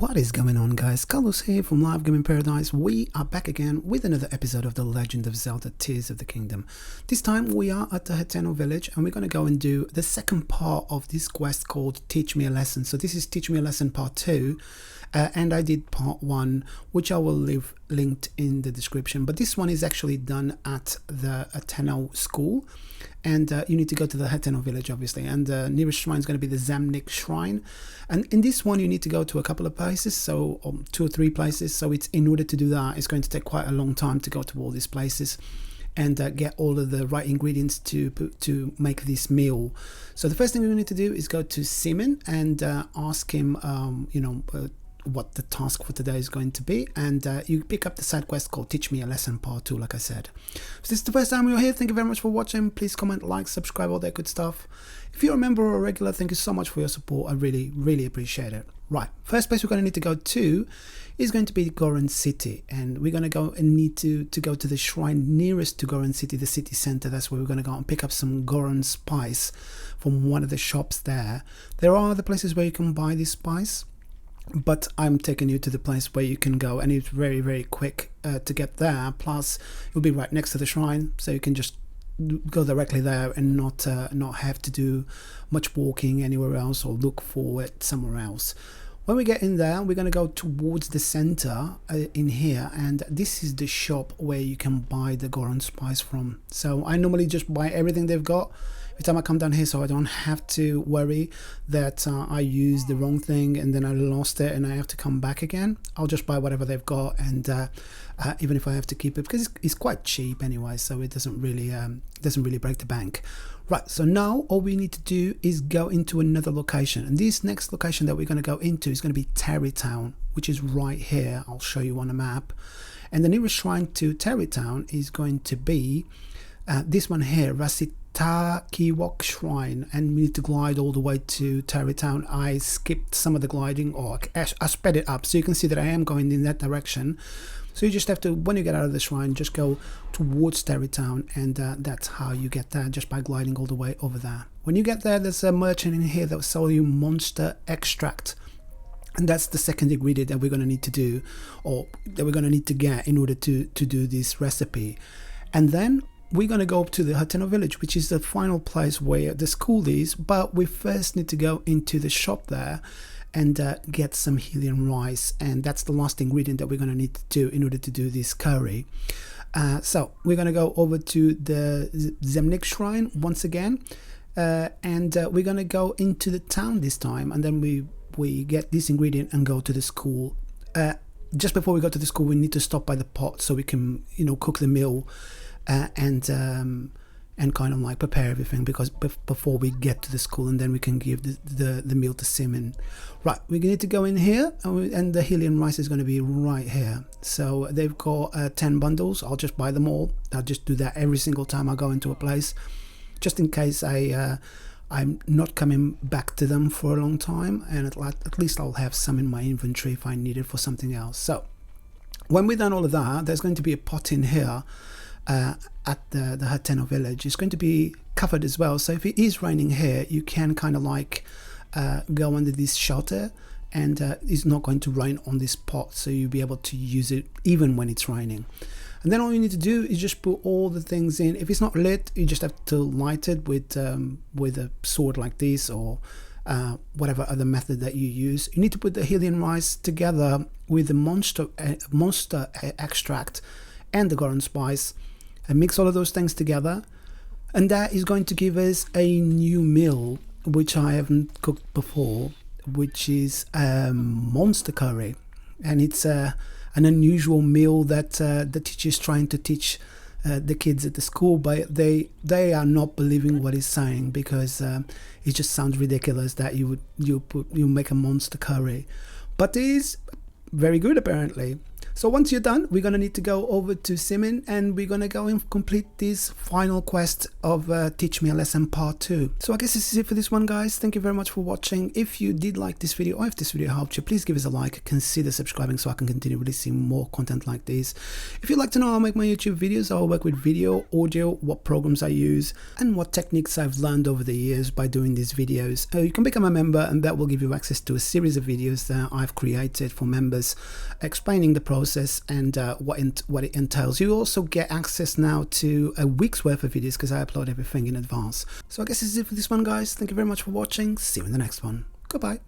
What is going on, guys? Carlos here from Live Gaming Paradise. We are back again with another episode of the Legend of Zelda Tears of the Kingdom. This time we are at the Hylian village and we're going to go and do the second part of this quest called Teach Me a Lesson. So this is Teach Me a Lesson part 2 and I did part 1, which I will leave linked in the description. But this one is actually done at the Hylian school. And you need to go to the Hylian village, obviously, and the nearest shrine is going to be the Zamnik shrine. And in this one you need to go to a couple of places, so 2 or 3 places. So it's in order to do that, it's going to take quite a long time to go to all these places and get all of the right ingredients to make this meal. So the first thing we need to do is go to Simon and ask him what the task for today is going to be, and you pick up the side quest called Teach Me a Lesson part 2, like I said. If this is the first time you're here, thank you very much for watching. Please comment, like, subscribe, all that good stuff. If you're a member or a regular, thank you so much for your support. I really appreciate it. Right, first place we're going to need to go to is going to be Goron City, and we're going to go and need to go to the shrine nearest to Goron City, the city center. That's where we're going to go and pick up some Goron spice from one of the shops there. There are other places where you can buy this spice, but I'm taking you to the place where you can go, and it's very quick to get there. Plus you'll be right next to the shrine, so you can just go directly there and not have to do much walking anywhere else or look for it somewhere else. When we get in there, we're going to go towards the center in here, and this is the shop where you can buy the Goron spice from. So I normally just buy everything they've got every time I come down here, so I don't have to worry that I used the wrong thing and then I lost it and I have to come back again. I'll just buy whatever they've got, and even if I have to keep it, because it's quite cheap anyway, so it doesn't really break the bank. Right, so now all we need to do is go into another location, and this next location that we're going to go into is going to be Tarrytown, which is right here. I'll show you on the map, and the nearest shrine to Tarrytown is going to be this one here, Kiwok Shrine, and we need to glide all the way to Tarrytown. I skipped some of the gliding, or I sped it up so you can see that I am going in that direction. So you just have to, when you get out of the shrine, just go towards Tarrytown, and that's how you get there, just by gliding all the way over there. When you get there, there's a merchant in here that will sell you monster extract, and that's the second ingredient that we're going to need to do, or that we're going to need to get in order to do this recipe. And then we're going to go up to the Hylian village, which is the final place where the school is, but we first need to go into the shop there and get some Hylian rice, and that's the last ingredient that we're going to need to do in order to do this curry. So we're going to go over to the Zamnik shrine once again, and we're going to go into the town this time, and then we get this ingredient and go to the school. Just before we go to the school, we need to stop by the pot so we can cook the meal and kind of like prepare everything, because before we get to the school, and then we can give the meal to Simon. Right, we need to go in here, and the Hylian rice is going to be right here. So they've got 10 bundles. I'll just buy them all. I'll just do that every single time I go into a place, just in case I'm not coming back to them for a long time, and at least I'll have some in my inventory if I need it for something else. So when we've done all of that, there's going to be a pot in here at the Hylian village. It's going to be covered as well, so if it is raining here, you can kind of like go under this shelter, and it's not going to rain on this pot, so you'll be able to use it even when it's raining. And then all you need to do is just put all the things in. If it's not lit, you just have to light it with a sword like this, or whatever other method that you use. You need to put the Hylian rice together with the monster extract and the Goron spice, and mix all of those things together, and that is going to give us a new meal which I haven't cooked before, which is monster curry. And it's an unusual meal that the teacher is trying to teach the kids at the school, but they are not believing what he's saying, because it just sounds ridiculous that you make a monster curry, but it is very good apparently. So once you're done, we're going to need to go over to Simin and we're going to go and complete this final quest of Teach Me a Lesson Part 2. So I guess this is it for this one, guys. Thank you very much for watching. If you did like this video or if this video helped you, please give us a like, consider subscribing so I can continue releasing more content like this. If you'd like to know how I make my YouTube videos, how I work with video, audio, what programs I use, and what techniques I've learned over the years by doing these videos, you can become a member, and that will give you access to a series of videos that I've created for members explaining the process and what it entails. You also get access now to a week's worth of videos because I upload everything in advance. So I guess this is it for this one, guys. Thank you very much for watching. See you in the next one. Goodbye.